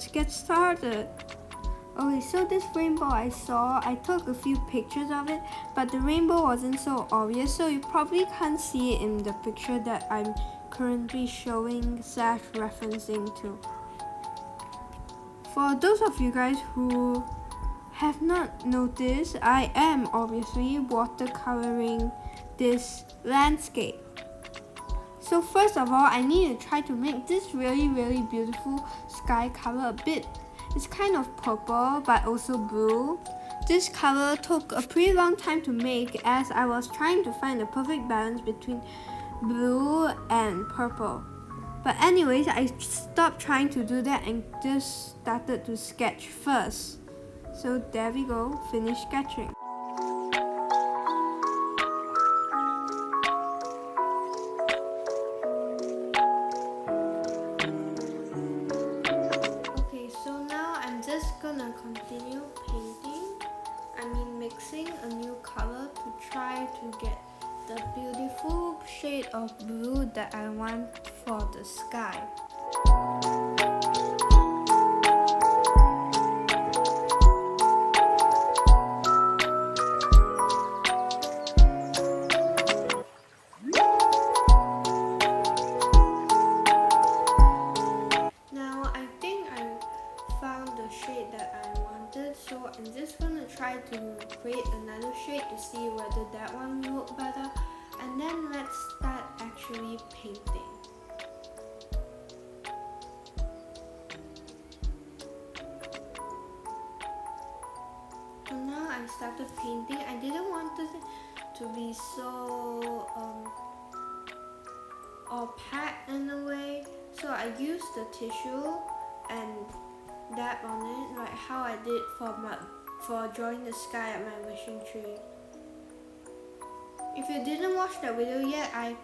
let's get started. Okay, so this rainbow I saw, I took a few pictures of it, but the rainbow wasn't so obvious, so you probably can't see it in the picture that I'm currently showing / referencing to. For those of you guys who have not noticed, I am obviously watercoloring this landscape. So first of all, I need to try to make this really beautiful sky color a bit. It's kind of purple but also blue. This color took a pretty long time to make as I was trying to find the perfect balance between blue and purple. But anyways, I stopped trying to do that and just started to sketch first. So there we go, finished sketching. Okay, so now I'm just gonna continue mixing a new color to try to get the beautiful shade of blue that I want for the sky. Now I think I found the shade that I wanted, so I'm just gonna try to create another shade to see whether that one will look better, and then let's start actually painting. So now I started painting. I didn't want it to be so opaque in a way, so I used the tissue and dab on it, like how I did for drawing the sky at my wishing tree. If you didn't watch that video yet, I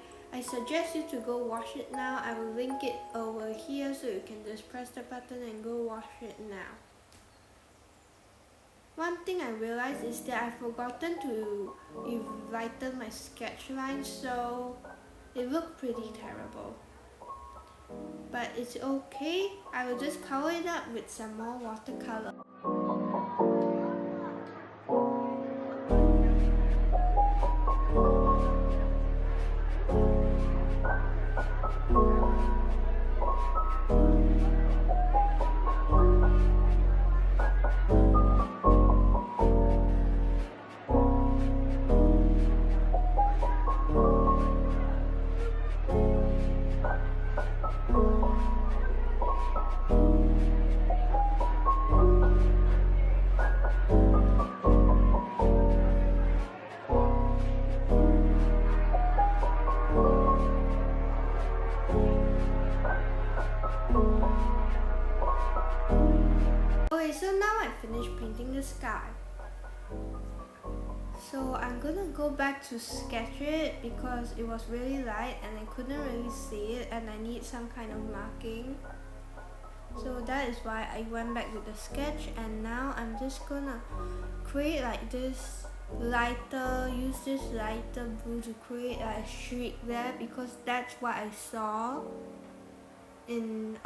suggest you to go watch it now. I will link it over here so you can just press the button and go watch it now. One thing I realized is that I've forgotten to lighten my sketch line, so it looked pretty terrible. But it's okay, I will just color it up with some more watercolor. Okay, so now I finished painting the sky. So I'm gonna go back to sketch it because it was really light and I couldn't really see it and I need some kind of marking. So that is why I went back with the sketch, and now I'm just gonna create like this use this lighter blue to create a streak there because that's what I saw in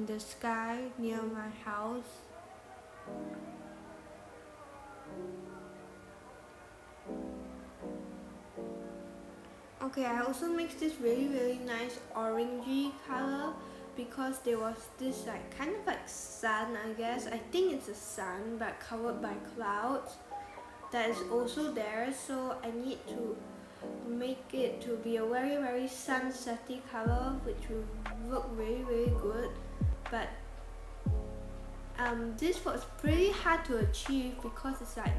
the sky near my house. Okay, I also mixed this really nice orangey color because there was this like kind of like sun, I guess. I think it's a sun but covered by clouds that is also there, so I need to make it to be a very sunsetty color which will look really good. But this was pretty hard to achieve because it's like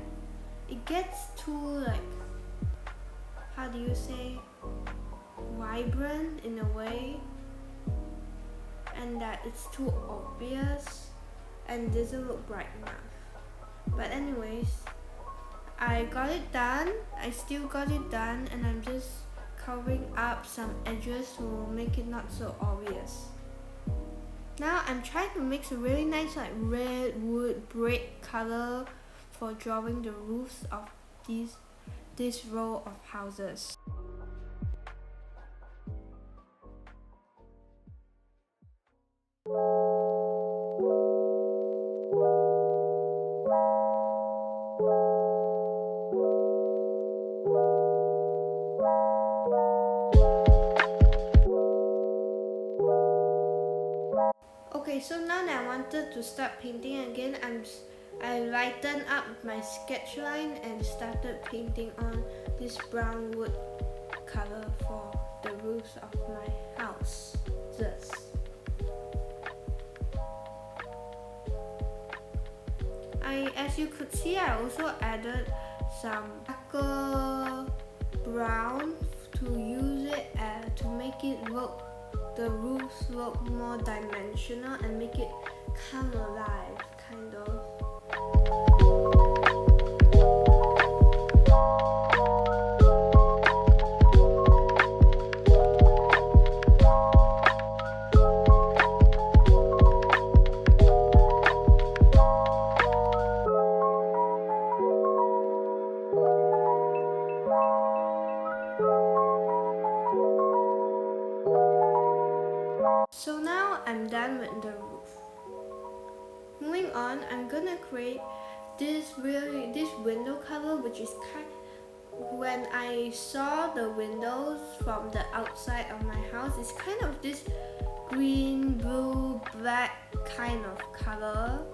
it gets too like, how do you say, vibrant in a way, and that it's too obvious and doesn't look bright enough. But anyways, I got it done. I still got it done, and I'm just covering up some edges to make it not so obvious. Now I'm trying to mix a really nice like red wood brick color for drawing the roofs of this row of houses. Okay, so now that I wanted to start painting again, I lightened up my sketch line and started painting on this brown wood color for the roofs of my house. As you could see, I also added some darker brown to use it to make the roofs look more dimensional and make it come alive, kind of. So now I'm done with the roof. Moving on, I'm gonna create this window color, which is when I saw the windows from the outside of my house, it's kind of this green, blue, black kind of color.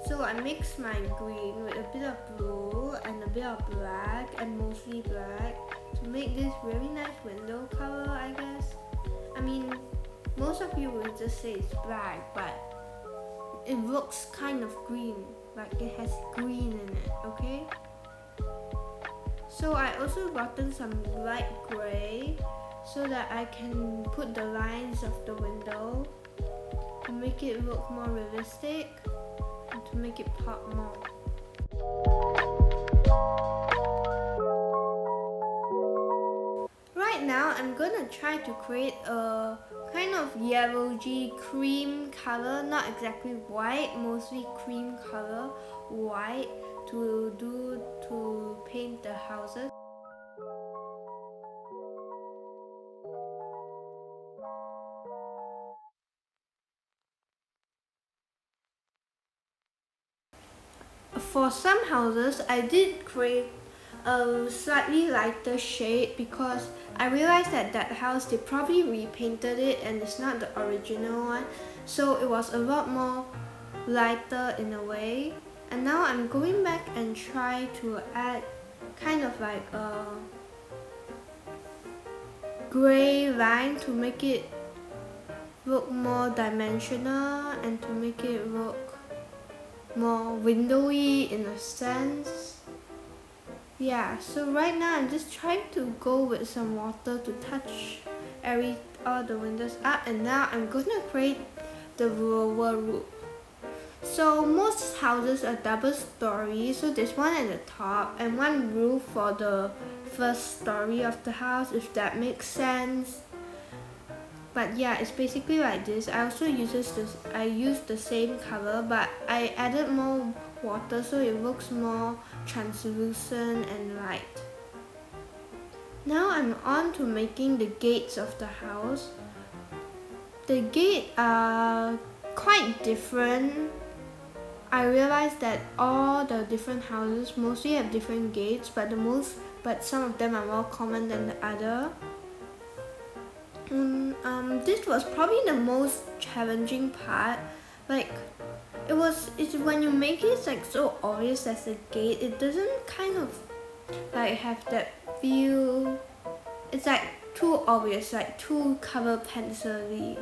So I mixed my green with a bit of blue and a bit of black, and mostly black, to make this really nice window color, I guess. I mean, most of you will just say it's black, but it looks kind of green, like it has green in it, okay? So I also gotten some light gray so that I can put the lines of the window to make it look more realistic and to make it pop more. Right now, I'm gonna try to create a kind of yellowy cream color, not exactly white, mostly cream color, white, to paint the houses. For some houses, I did create a slightly lighter shade because I realized that house, they probably repainted it and it's not the original one, so it was a lot more lighter in a way. And now I'm going back and try to add kind of like a gray line to make it look more dimensional and to make it look more windowy in a sense. Yeah, so right now I'm just trying to go with some water to touch all the windows up, and now I'm gonna create the lower roof. So most houses are double story, so there's one at the top and one roof for the first story of the house, if that makes sense. But yeah, it's basically like this. I also use the same color, but I added more water so it looks more translucent and light. Now I'm on to making the gates of the house. The gates are quite different. I realized that all the different houses mostly have different gates, but some of them are more common than the other. This was probably the most challenging part. Like, it's when you make it, it's like so obvious as a gate. It doesn't kind of like have that feel. It's like too obvious, like too color pencil-y.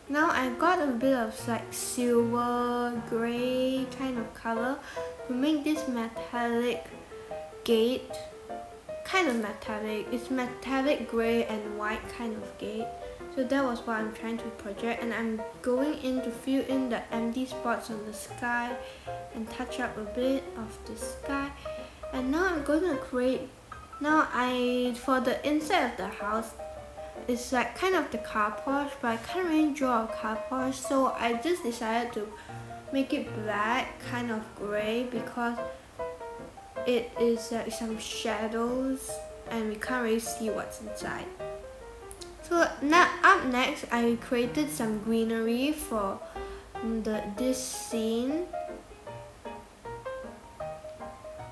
Now I got a bit of like silver gray kind of color to make this metallic gate. Kind of metallic. It's metallic gray and white kind of gate. So that was what I'm trying to project, and I'm going in to fill in the empty spots on the sky and touch up a bit of the sky. And now I'm going to create, for the inside of the house, it's like kind of the car Porsche, but I can't really draw a car Porsche, so I just decided to make it black, kind of gray, because it is like some shadows and we can't really see what's inside. So now up next, I created some greenery for this scene.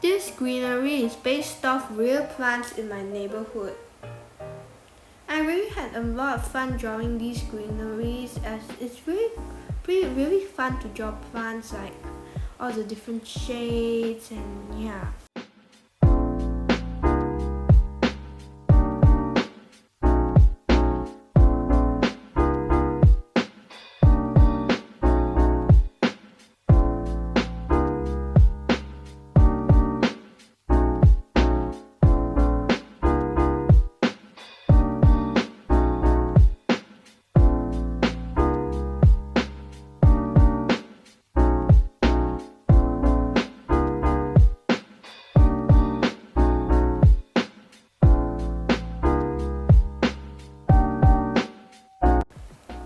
This greenery is based off real plants in my neighborhood. I really had a lot of fun drawing these greeneries, as it's really fun to draw plants, like all the different shades, and yeah.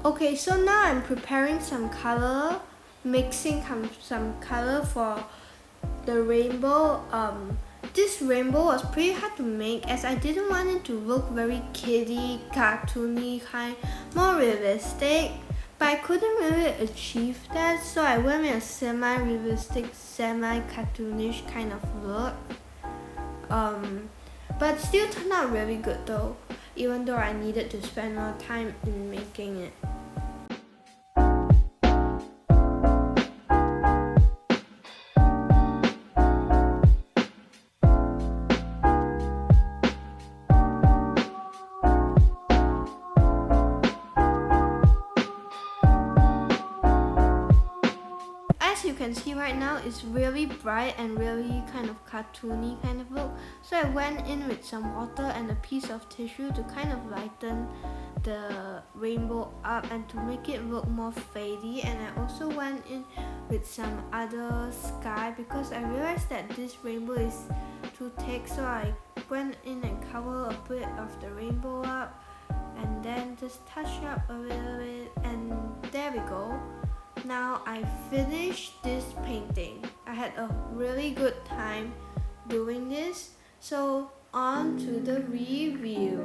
Okay, so now I'm preparing some color, mixing some color for the rainbow. This rainbow was pretty hard to make, as I didn't want it to look very kiddie, cartoony kind, more realistic. But I couldn't really achieve that, so I went with a semi-realistic, semi-cartoonish kind of look. But still turned out really good though, even though I needed to spend more time in making it. As you can see right now, it's really bright and really kind of cartoony kind of look. So I went in with some water and a piece of tissue to kind of lighten the rainbow up and to make it look more fadey. And I also went in with some other sky because I realized that this rainbow is too thick, so I went in and covered a bit of the rainbow up and then just touch up a little bit, and there we go. Now I finished this painting. I had a really good time doing this. So on to the review.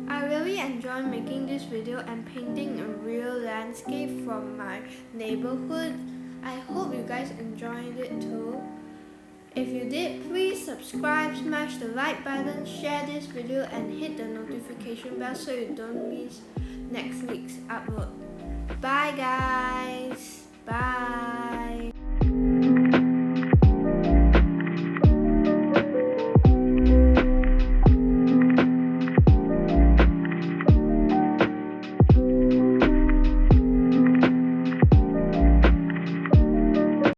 I really enjoyed making this video and painting a real landscape from my neighborhood. I hope you guys enjoyed it too. If you did, please subscribe, smash the like button, share this video and hit the notification bell so you don't miss next week's upload. Bye guys! Bye!